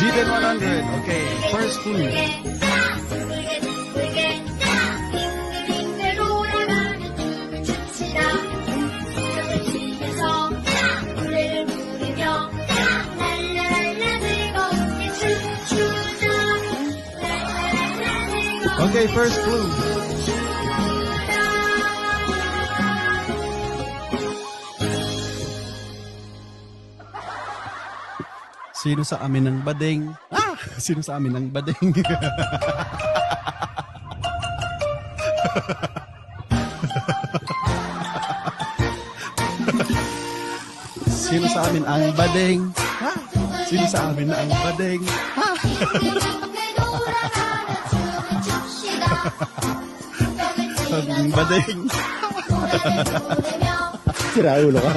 G10 100. Okay, first clue. 빙글빙글 돌아가는 춤을 춥시다. 춤을 추면서 노래를 부르며 랄라랄라 즐겁게 춤추자. 랄라랄라 즐겁게 Okay, first clue. Sino sa amin ang bading? Sino sa amin ang bading? Sino sa amin ang bading? Sino sa amin ang bading? Ang bading. Sira ulo ka.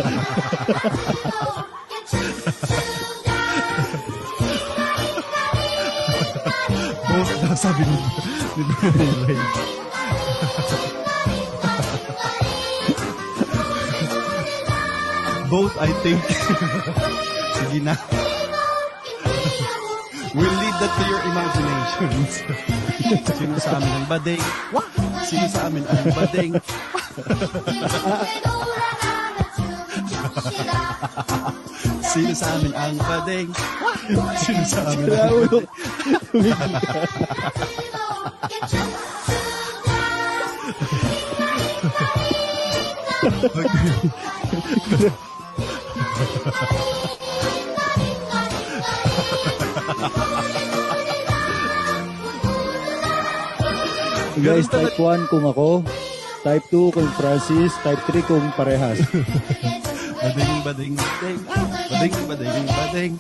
Sabi ni Ray. Both, I think. Sige na. We'll leave that to your imaginations. Sino sa amin ang bading? Sino sa amin ang bading? Sino sa amin ang bading? Sino sa amin ang bading? Guys, type 1 kung ako, type 2 kung Francis, type 3 kung parehas. Bading, bading, bading. Bading, bading, bading.